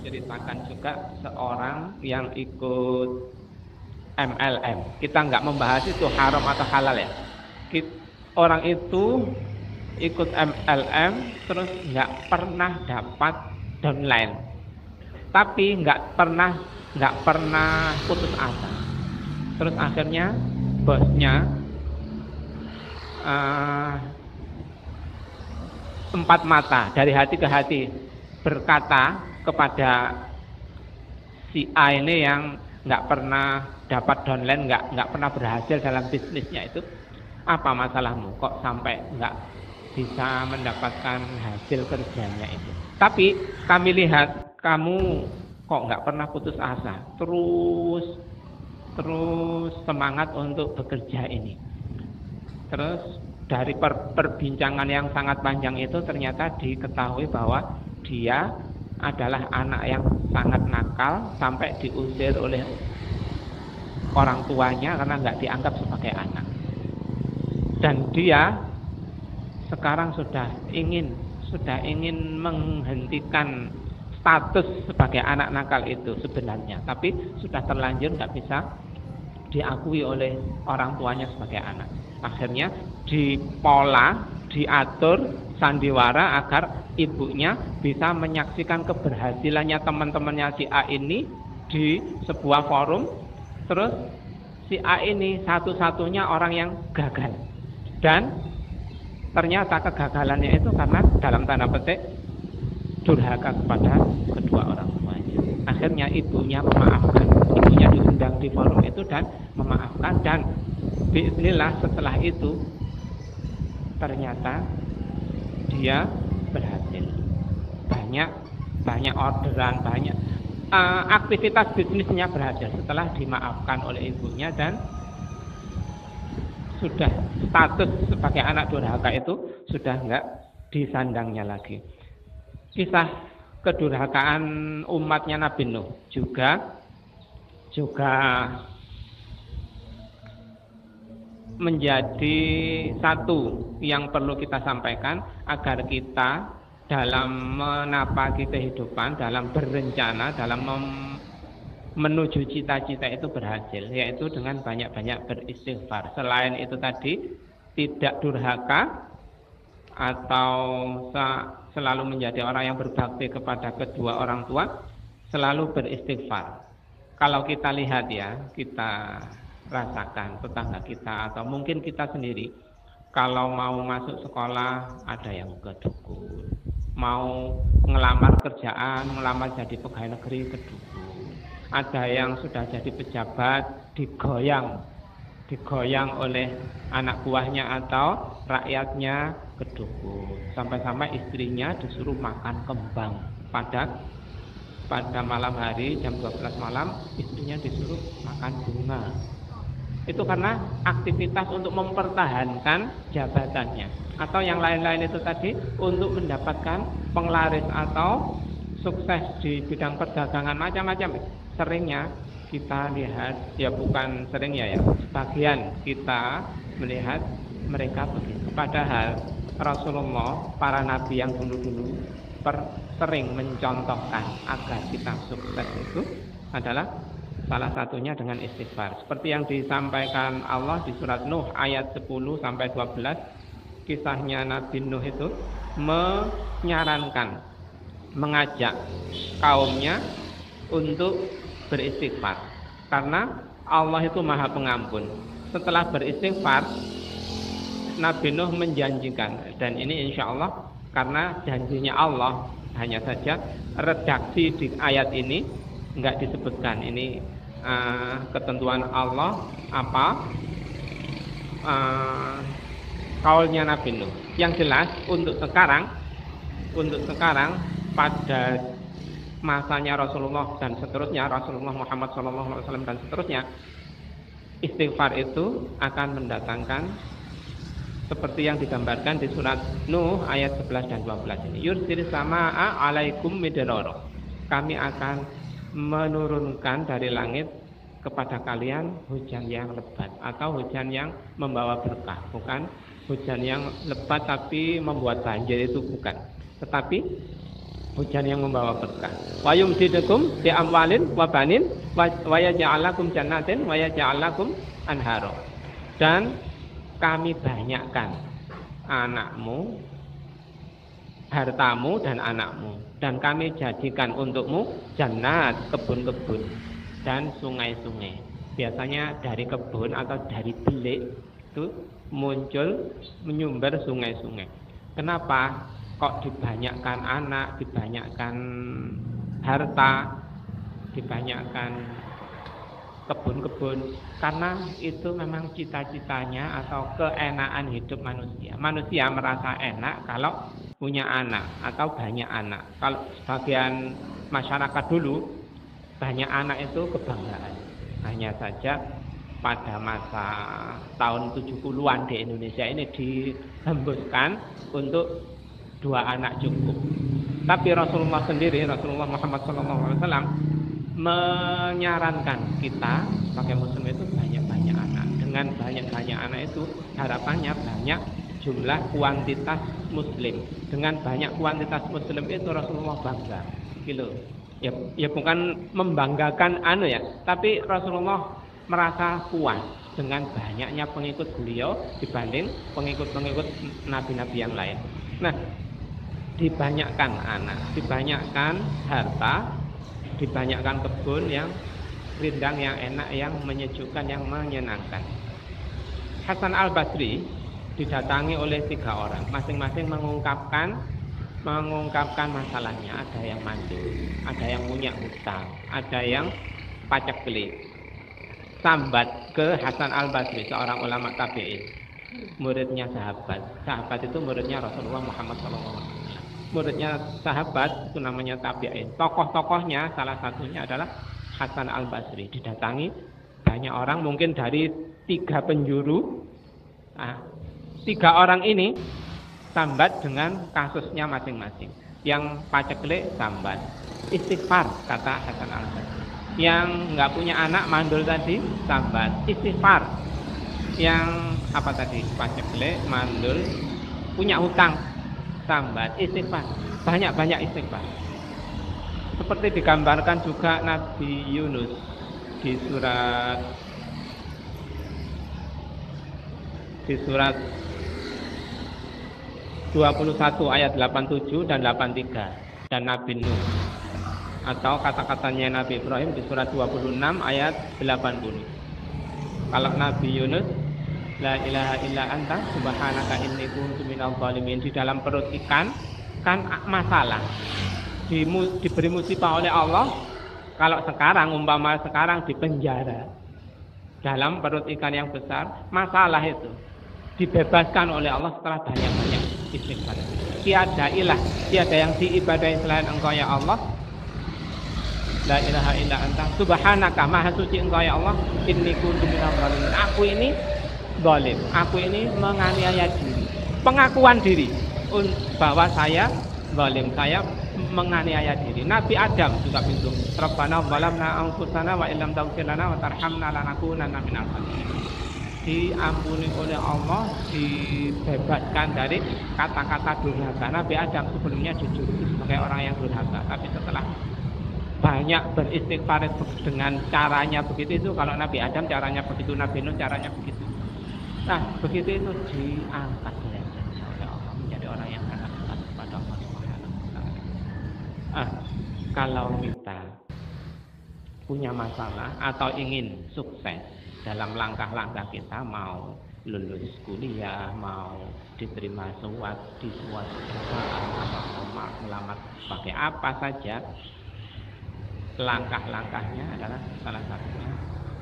menceritakan juga seorang yang ikut MLM. Kita nggak membahas itu haram atau halal ya. Orang itu ikut MLM terus nggak pernah dapat downline, tapi nggak pernah putus asa. Terus akhirnya bosnya empat mata dari hati ke hati berkata kepada si A ini yang nggak pernah dapat downline, nggak pernah berhasil dalam bisnisnya itu, apa masalahmu kok sampai nggak bisa mendapatkan hasil kerjanya itu? Tapi kami lihat kamu kok nggak pernah putus asa, terus semangat untuk bekerja ini. Terus dari perbincangan yang sangat panjang itu ternyata diketahui bahwa dia adalah anak yang sangat nakal sampai diusir oleh orang tuanya karena nggak dianggap sebagai anak. Dan dia sekarang sudah ingin menghentikan status sebagai anak nakal itu sebenarnya, tapi sudah terlanjur nggak bisa diakui oleh orang tuanya sebagai anak. Akhirnya diatur sandiwara agar ibunya bisa menyaksikan keberhasilannya teman-temannya si A ini di sebuah forum. Terus si A ini satu-satunya orang yang gagal, dan ternyata kegagalannya itu karena dalam tanda petik durhaka kepada kedua orang tuanya. Akhirnya ibunya memaafkan, ibunya diundang di forum itu dan memaafkan, dan biiznillah setelah itu ternyata dia berhasil. Banyak orderan, banyak aktivitas bisnisnya berhasil setelah dimaafkan oleh ibunya, dan sudah status sebagai anak durhaka itu sudah enggak disandangnya lagi. Kisah kedurhakaan umatnya Nabi Nuh juga menjadi satu yang perlu kita sampaikan agar kita dalam menapaki kehidupan, dalam berencana, dalam menuju cita-cita itu berhasil, yaitu dengan banyak-banyak beristighfar. Selain itu tadi, tidak durhaka atau selalu menjadi orang yang berbakti kepada kedua orang tua, selalu beristighfar. Kalau kita lihat ya, kita rasakan tetangga kita atau mungkin kita sendiri, kalau mau masuk sekolah ada yang ke dukun, mau ngelamar kerjaan, melamar jadi pegawai negeri ke dukun, ada yang sudah jadi pejabat digoyang oleh anak buahnya atau rakyatnya ke dukun, sampai-sampai istrinya disuruh makan kembang pada malam hari jam 12 malam, istrinya disuruh makan bunga. Itu karena aktivitas untuk mempertahankan jabatannya, atau yang lain-lain itu tadi untuk mendapatkan penglaris atau sukses di bidang perdagangan macam-macam. Seringnya kita lihat, ya bukan seringnya ya, sebagian kita melihat mereka begitu. Padahal Rasulullah, para nabi yang dulu-dulu sering mencontohkan agar kita sukses itu adalah salah satunya dengan istighfar. Seperti yang disampaikan Allah di surat Nuh ayat 10 sampai 12, kisahnya Nabi Nuh itu menyarankan, mengajak kaumnya untuk beristighfar. Karena Allah itu Maha Pengampun. Setelah beristighfar, Nabi Nuh menjanjikan, dan ini insya Allah karena janjinya Allah, hanya saja redaksi di ayat ini enggak disebutkan. Ini ketentuan Allah kaulnya Nabi Nuh. Yang jelas untuk sekarang pada masanya Rasulullah dan seterusnya, Rasulullah Muhammad SAW dan seterusnya, istighfar itu akan mendatangkan seperti yang digambarkan di surat Nuh ayat 11 dan 12 ini. Yursil sama'a alaikum midrara. Kami akan menurunkan dari langit kepada kalian hujan yang lebat, atau hujan yang membawa berkah. Bukan hujan yang lebat tapi membuat banjir, itu bukan. Tetapi hujan yang membawa berkah. Wa yumdidukum bi amwalin wa banin wa yaj'al lakum jannatin wa yaj'al lakum anhara. Dan kami banyakkan anakmu, hartamu dan anakmu, dan kami jadikan untukmu jannat, kebun-kebun dan sungai-sungai. Biasanya dari kebun atau dari belik itu muncul menyumber sungai-sungai. Kenapa kok dibanyakkan anak, dibanyakkan harta, dibanyakkan kebun-kebun? Karena itu memang cita-citanya atau keenakan hidup manusia. Manusia merasa enak kalau punya anak atau banyak anak. Kalau sebagian masyarakat dulu, banyak anak itu kebanggaan. Hanya saja pada masa tahun 70-an di Indonesia ini dihembuskan untuk 2 anak cukup. Tapi Rasulullah sendiri, Rasulullah Muhammad SAW menyarankan kita sebagai muslim itu banyak-banyak anak. Dengan banyak-banyak anak itu harapannya banyak jumlah kuantitas muslim. Dengan banyak kuantitas muslim itu Rasulullah bangga. Gitu. Ya bukan membanggakan ya, tapi Rasulullah merasa puas dengan banyaknya pengikut beliau dibanding pengikut-pengikut nabi-nabi yang lain. Nah, dibanyakkan anak, dibanyakkan harta, dibanyakkan kebun yang rindang, yang enak, yang menyejukkan, yang menyenangkan. Hasan Al-Basri didatangi oleh 3 orang, masing-masing mengungkapkan masalahnya. Ada yang mandul, ada yang punya hutang, ada yang paceklik. Sambat ke Hasan Al-Basri, seorang ulama tabi'in, muridnya sahabat. Sahabat itu muridnya Rasulullah Muhammad SAW. Muridnya sahabat itu namanya tabi'in. Tokoh-tokohnya salah satunya adalah Hasan Al-Basri. Didatangi banyak orang, mungkin dari 3 penjuru. 3 orang ini sambat dengan kasusnya masing-masing. Yang paceklik sambat, istighfar kata Hasan Al-Basri. Yang nggak punya anak mandul tadi sambat, istighfar. Yang apa tadi, paceklik, mandul, punya hutang, sambat, istighfar. Banyak-banyak istighfar. Seperti digambarkan juga Nabi Yunus di surat 21 ayat 87 dan 83, dan Nabi Nuh, atau kata-katanya Nabi Ibrahim di surat 26 ayat 80. Kalau Nabi Yunus, la ilaha illa anta subhanaka inni kuntu minadh dhalimin, di dalam perut ikan kan masalah, diberi musibah oleh Allah. Kalau sekarang, umpama sekarang di penjara dalam perut ikan yang besar, masalah itu dibebaskan oleh Allah setelah banyak-banyak istighfar. Tiada ilah, tiada yang diibadahi selain Engkau ya Allah. La ilaha illa anta subhanaka, maha suci Engkau ya Allah, inni kuntu minadh dhalimin, aku ini zalim, aku ini menganiaya diri. Pengakuan diri bahwa saya zalim, saya menganiaya diri. Nabi Adam juga begitu. Rabbana zalamna anfusana wa illam taghfir lana wa tarhamna lanakunanna minal khasirin. Diampuni oleh Allah, dibebaskan dari kata-kata durhaka. Nabi Adam sebelumnya jujur sebagai orang yang durhaka, tapi setelah banyak beristighfar dengan caranya begitu, itu kalau Nabi Adam caranya begitu, Nabi Nuh caranya begitu. Nah, begitu itu diangkat derajatnya oleh Allah menjadi orang yang sangat dekat kepada Allah Subhanahu wa taala. Kalau kita punya masalah atau ingin sukses dalam langkah-langkah kita, mau lulus kuliah, mau diterima di suatu perusahaan, atau mau melamar pakai apa saja, langkah-langkahnya adalah salah satunya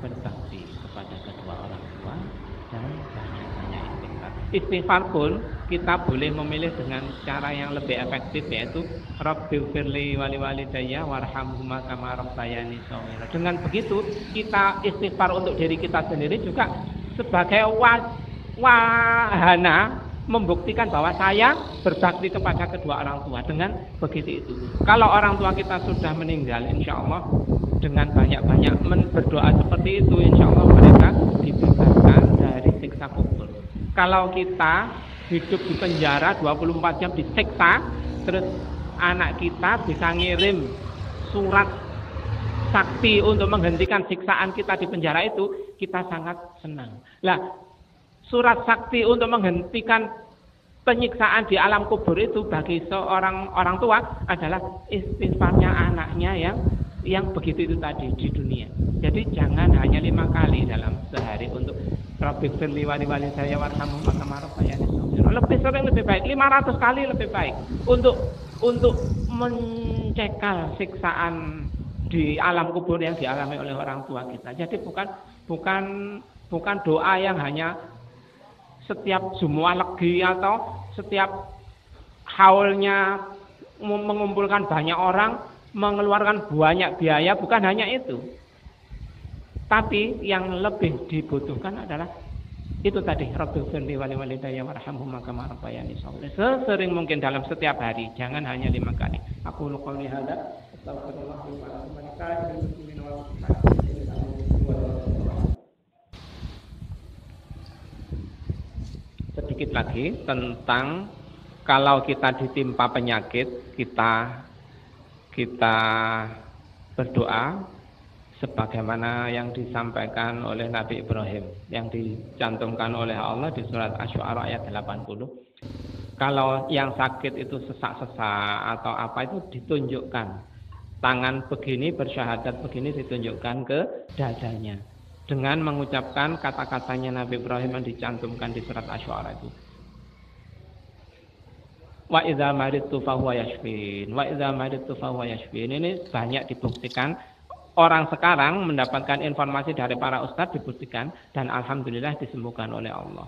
berbakti kepada kedua orang tua dan banyak-banyak istighfar. Istighfar pun kita boleh memilih dengan cara yang lebih efektif, yaitu Rabbighfirli wa liwalidayya warhamhuma kama rabbayani shaghira. Dengan begitu kita istighfar untuk diri kita sendiri juga sebagai wahana membuktikan bahwa saya berbakti kepada kedua orang tua. Dengan begitu itu, kalau orang tua kita sudah meninggal, insya Allah dengan banyak-banyak berdoa seperti itu, insya Allah mereka dibebaskan dari siksa kubur. Kalau kita hidup di penjara 24 jam disiksa, terus anak kita bisa ngirim surat sakti untuk menghentikan siksaan kita di penjara itu, kita sangat senang. Lah, surat sakti untuk menghentikan penyiksaan di alam kubur itu bagi seorang orang tua adalah istighfarnya anaknya yang begitu itu tadi di dunia. Jadi jangan hanya 5 kali dalam sehari untuk Rabbi firli wali saya warhamu kama rabbayani shaghira. Lebih sering lebih baik, 500 kali lebih baik untuk mencekal siksaan di alam kubur yang dialami oleh orang tua kita. Jadi bukan doa yang hanya setiap Jumat Legi atau setiap haulnya mengumpulkan banyak orang, mengeluarkan banyak biaya, bukan hanya itu. Tapi yang lebih dibutuhkan adalah itu tadi, Rabbi firli wali walidayya warhamhuma kama rabbayani shaghira. Sesering mungkin dalam setiap hari, jangan hanya 5 kali. Aku qouli hadza astaghfirullah wa sedikit lagi tentang kalau kita ditimpa penyakit, kita berdoa sebagaimana yang disampaikan oleh Nabi Ibrahim, yang dicantumkan oleh Allah di surat Asy-Syu'ara ayat 80. Kalau yang sakit itu sesak-sesak atau apa itu ditunjukkan. Tangan begini bersyahadat begini ditunjukkan ke dadanya. Dengan mengucapkan kata-katanya Nabi Ibrahim yang dicantumkan di surat Asy-Syu'ara itu. Wa idza maridtu fahuwa yashfin. Wa idza maridtu fahuwa yashfin. Ini banyak dibuktikan. Orang sekarang mendapatkan informasi dari para ustadz dibuktikan dan alhamdulillah disembuhkan oleh Allah.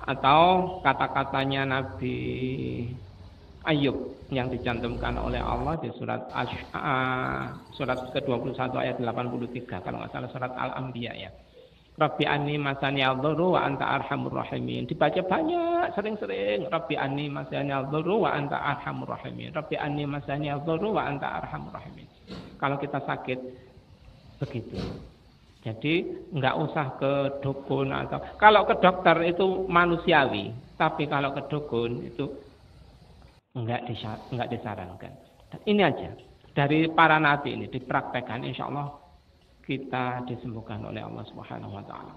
Atau kata-katanya Nabi Ayub yang dicantumkan oleh Allah di surat ke-21 ayat 83 kalau nggak salah surat Al-Anbiya ya. Rabbi anni masani al-dhurru wa anta arhamur rahimin. Dibaca banyak, sering-sering. Rabbi anni masani al-dhurru wa anta arhamur rahimin. Rabbi anni masani al-dhurru wa anta arhamur rahimin. Kalau kita sakit begitu. Jadi enggak usah ke dukun atau kalau ke dokter itu manusiawi, tapi kalau ke dukun itu enggak disarankan. Dan ini aja dari para nabi ini dipraktekkan, insya Allah kita disembuhkan oleh Allah Subhanahu wa taala.